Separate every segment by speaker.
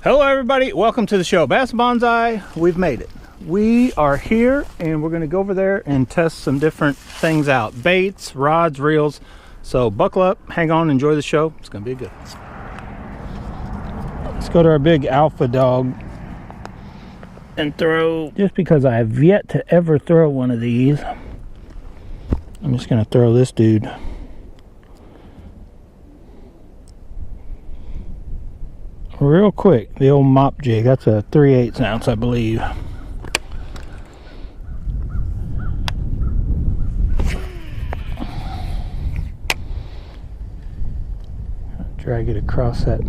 Speaker 1: Hello everybody, welcome to the show. Bass Bonsai, we've made it. We are here and we're going to go over there and test some different things out. Baits, rods, reels. So buckle up, hang on, enjoy the show. It's going to be good. Let's go to our big alpha dog and throw, just because I have yet to ever throw one of these, I'm just going to throw this dude. Real quick, the old mop jig. That's a 3/8 ounce, I believe. Drag it across that.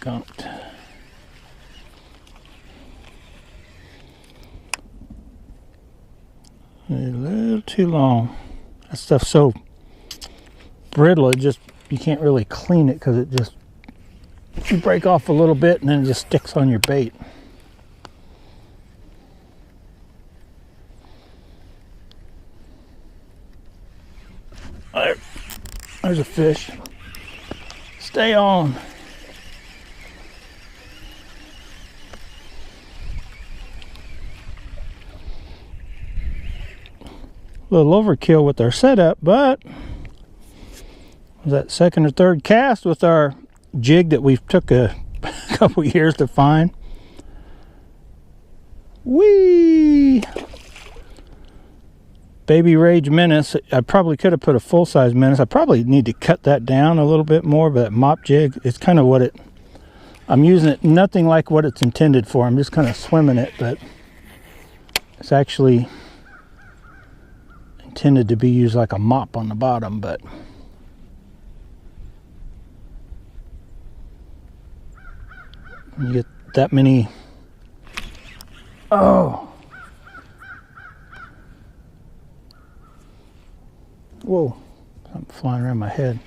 Speaker 1: Gunked. A little too long. That stuff's so brittle, it just, you can't really clean it because it just, you break off a little bit and then it just sticks on your bait. There's a fish. Stay on. A little overkill with our setup, but was that second or third cast with our jig that we've took a couple years to find. Whee! Baby Rage Menace. I probably could have put a full-size Menace. I probably need to cut that down a little bit more, but that mop jig, it's kind of what it, I'm using it nothing like what it's intended for. I'm just kind of swimming it, but it's actually intended to be used like a mop on the bottom. But you get that many, oh, whoa, something flying around my head.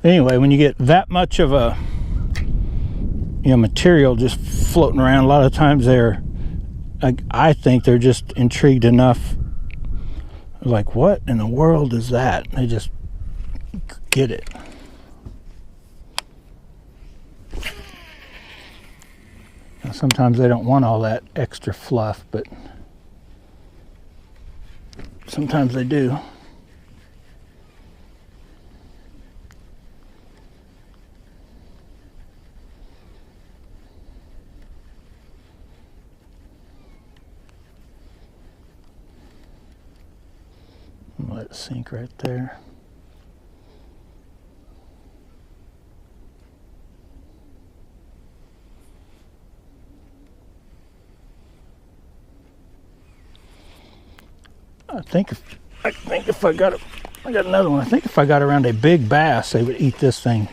Speaker 1: Anyway, when you get that much of a, you know, material just floating around, a lot of times they're, I think they're just intrigued enough, like, what in the world is that? They just get it. Now, sometimes they don't want all that extra fluff, but sometimes they do. Let it sink right there. I think if I got it, I got another one. I think if I got around a big bass, they would eat this thing.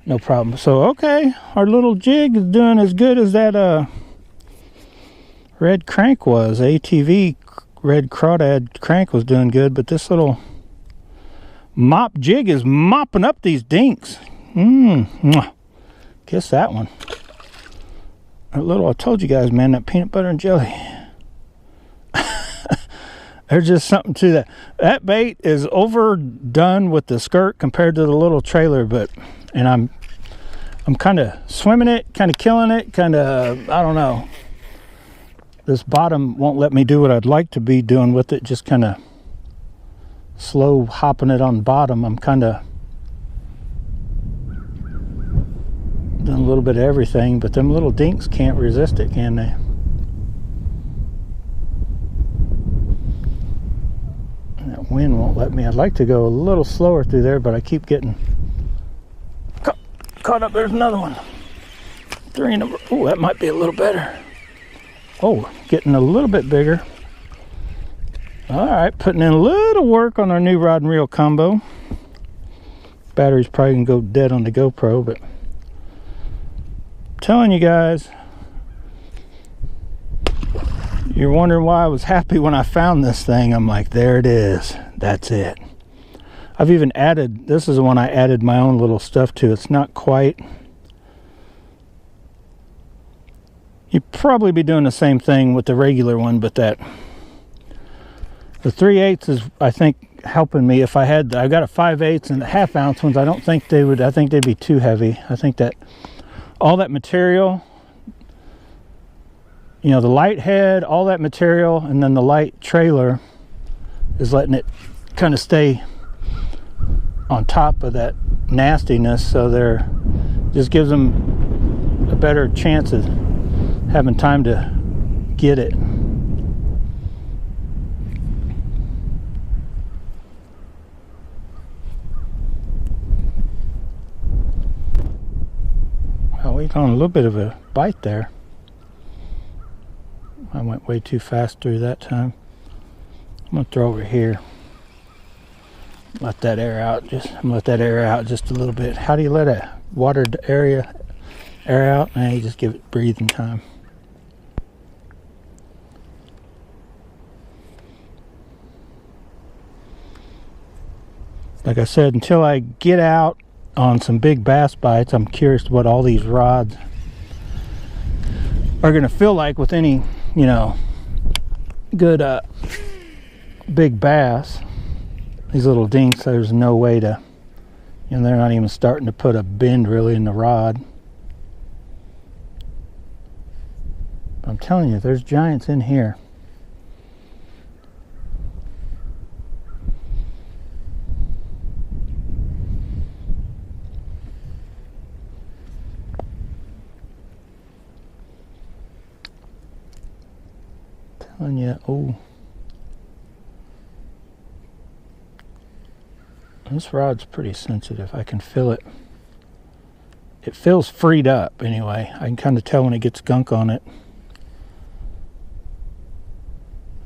Speaker 1: No problem. So okay, our little jig is doing as good as that red crank was. ATV red crawdad crank was doing good, but this little mop jig is mopping up these dinks. Kiss that one. A little, I told you guys, man, that peanut butter and jelly. There's just something to that. That bait is overdone with the skirt compared to the little trailer, but, and I'm kind of swimming it, kind of killing it, kind of, I don't know. This bottom won't let me do what I'd like to be doing with it, just kind of slow hopping it on the bottom. I'm kind of doing a little bit of everything, but them little dinks can't resist it, can they? wind won't let me. I'd like to go a little slower through there, but I keep getting caught up. There's another one. 3 number. Oh, that might be a little better. Oh, getting a little bit bigger. All right, putting in a little work on our new rod and reel combo. Battery's probably gonna go dead on the GoPro, but I'm telling you guys, you're wondering why I was happy when I found this thing. I'm like, there it is. That's it. I've even added, this is the one I added my own little stuff to. It's not quite. You'd probably be doing the same thing with the regular one, but that the 3/8 is, I think, helping me. If I got a 5/8 and the 1/2 ounce ones, I don't think they would, I think they'd be too heavy. I think that all that material, you know, the light head, all that material, and then the light trailer is letting it kind of stay on top of that nastiness, so there just gives them a better chance of having time to get it. Well, we got a little bit of a bite there. I went way too fast through that time. I'm gonna throw over here. Let that air out. Let that air out just a little bit. How do you let a watered area air out? And you just give it breathing time. Like I said, until I get out on some big bass bites, I'm curious what all these rods are going to feel like with any, you know, good big bass. These little dinks, there's no way to, you know, they're not even starting to put a bend really in the rod. I'm telling you, there's giants in here. Telling you, oh. This rod's pretty sensitive. I can feel it. It feels freed up anyway. I can kind of tell when it gets gunk on it.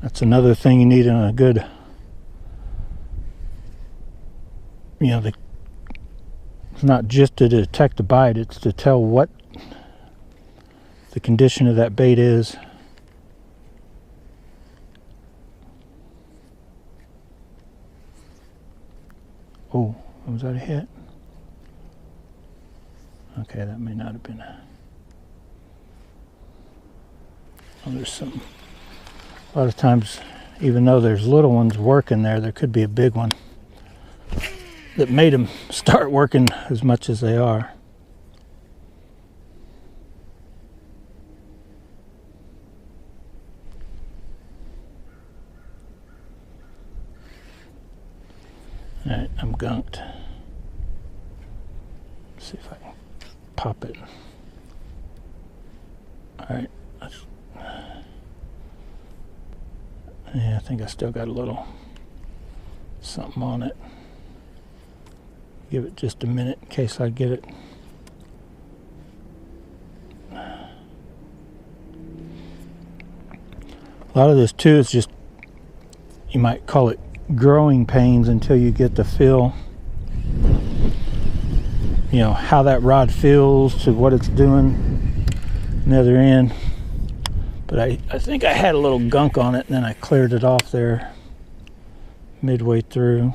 Speaker 1: That's another thing you need in a good, you know, it's not just to detect a bite, it's to tell what the condition of that bait is. Oh, was that a hit? Okay, that may not have been a... Oh, there's some... A lot of times, even though there's little ones working there, there could be a big one that made them start working as much as they are. Alright, I'm gunked. Let's see if I can pop it. Alright. Yeah, I think I still got a little something on it. Give it just a minute in case I get it. A lot of this too is just, you might call it growing pains until you get the feel, you know, how that rod feels to what it's doing on the other end. But I think I had a little gunk on it and then I cleared it off there midway through.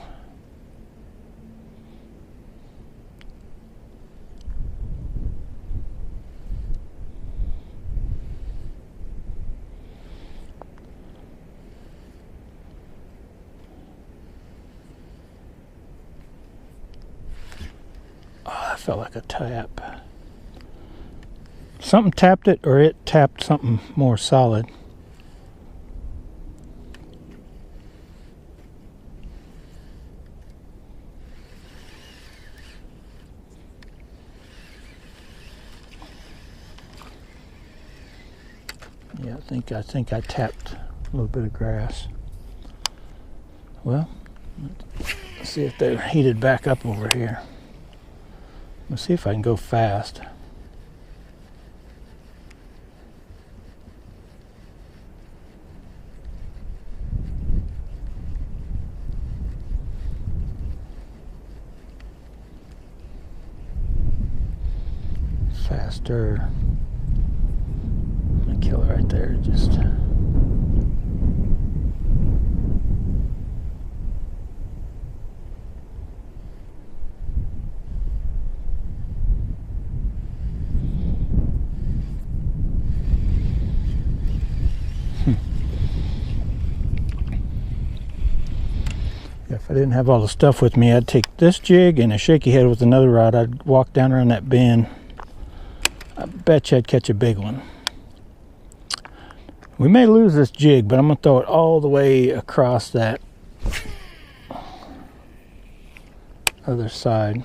Speaker 1: Felt like a tap. Something tapped it, or it tapped something more solid. Yeah, I think I tapped a little bit of grass. Well, Let's see if they're heated back up over here. Let's see if I can go fast. Faster. I'm gonna kill it right there. Just. If I didn't have all the stuff with me, I'd take this jig and a shaky head with another rod. I'd walk down around that bend. I bet you I'd catch a big one. We may lose this jig, but I'm going to throw it all the way across that other side.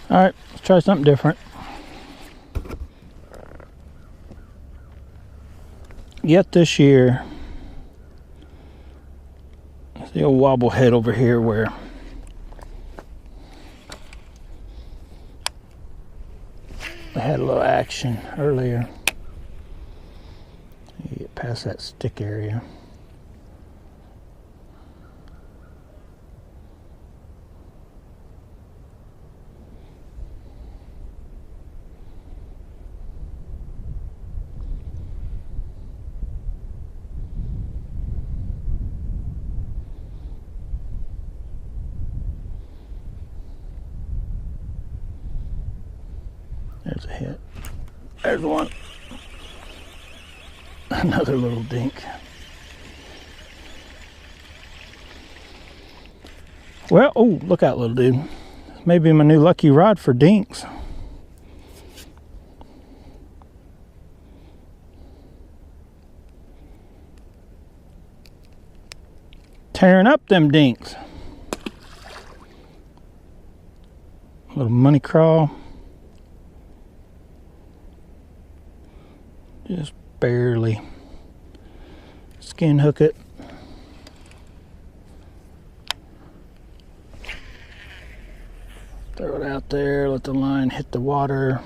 Speaker 1: All right, let's try something different. Yet this year, the old wobble head over here where I had a little action earlier. You get past that stick area. There's a hit. There's one. Another little dink. Well, oh, look out, little dude. Maybe my new lucky rod for dinks. Tearing up them dinks. Little money craw. Just barely skin hook it. Throw it out there, let the line hit the water.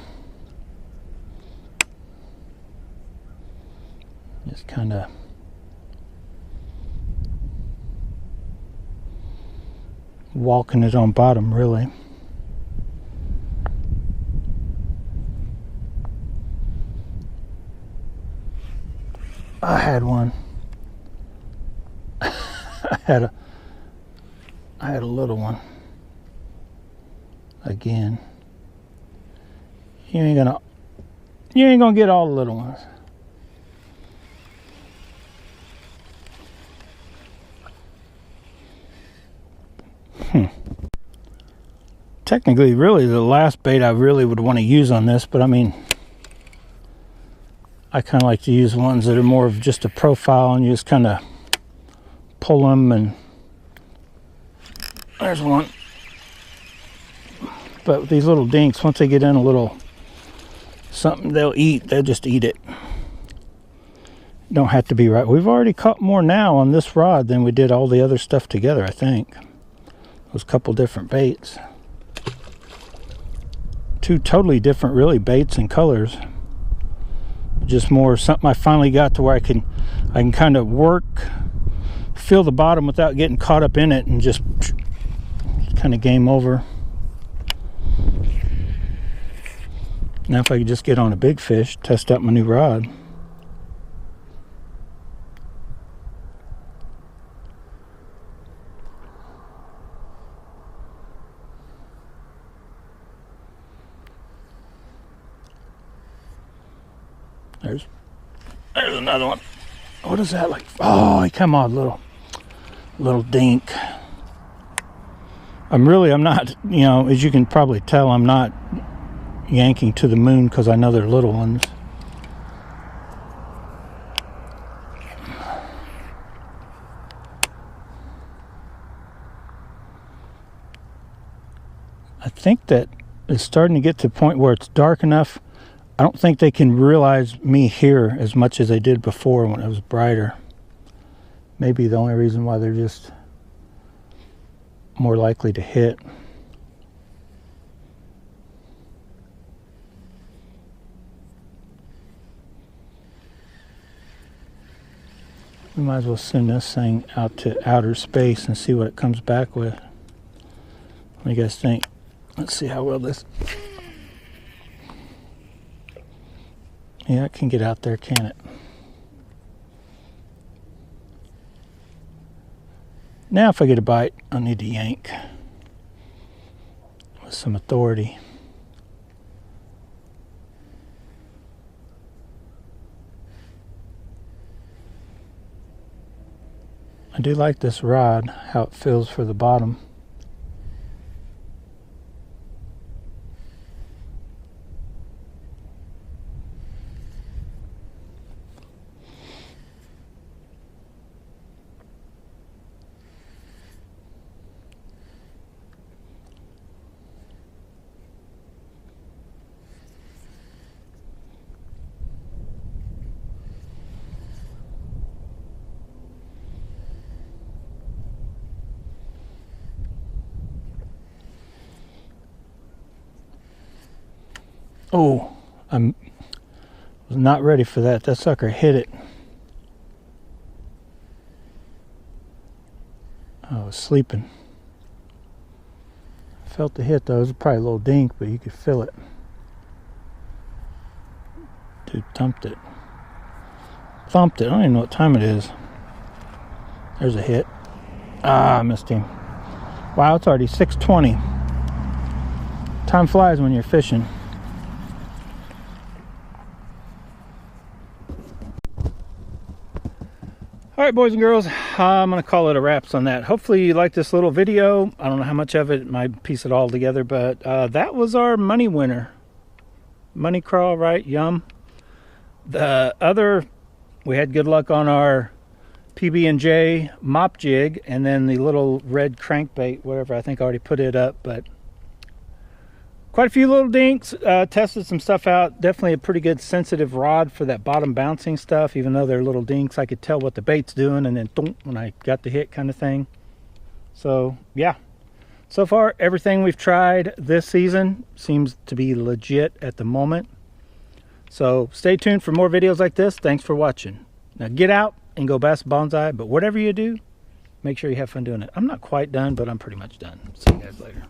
Speaker 1: Just kind of walking it on bottom, really. I had one. I had a little one. Again. You ain't gonna get all the little ones. Technically, really the last bait I really would want to use on this, but I mean, I kind of like to use ones that are more of just a profile and you just kind of pull them, and there's one. But with these little dinks, once they get in a little something they'll eat, they'll just eat it. Don't have to be right. We've already caught more now on this rod than we did all the other stuff together, I think. Those couple different baits. Two totally different, really, baits and colors. Just more something I finally got to where I can kind of work, feel the bottom without getting caught up in it, and just kind of game over. Now if I could just get on a big fish, test out my new rod. There's another one. What is that like? Oh, come on, little. little dink. I'm not, you know, as you can probably tell, I'm not yanking to the moon because I know they're little ones. I think that it's starting to get to the point where it's dark enough. I don't think they can realize me here as much as they did before when it was brighter. Maybe the only reason why they're just more likely to hit. We might as well send this thing out to outer space and see what it comes back with. What do you guys think? Let's see how well this... Yeah, it can get out there, can it? Now if I get a bite, I'll need to yank with some authority. I do like this rod, how it feels for the bottom. Oh, I was not ready for that. That sucker hit it. I was sleeping. I felt the hit though. It was probably a little dink, but you could feel it. Dude thumped it. Thumped it. I don't even know what time it is. There's a hit. Ah, I missed him. Wow, it's already 6:20. Time flies when you're fishing. Alright, boys and girls, I'm going to call it a wraps on that. Hopefully you like this little video. I don't know how much of it might piece it all together, but that was our money winner. Money craw, right? Yum. The other, we had good luck on our pb&j mop jig, and then the little red crankbait, whatever. I think I already put it up, but quite a few little dinks. Tested some stuff out. Definitely a pretty good sensitive rod for that bottom bouncing stuff. Even though they're little dinks, I could tell what the bait's doing, and then thump, when I got the hit kind of thing. So yeah, so far everything we've tried this season seems to be legit at the moment. So stay tuned for more videos like this. Thanks for watching. Now get out and go bass bonsai, but whatever you do, make sure you have fun doing it. I'm not quite done, but I'm pretty much done. See you guys later.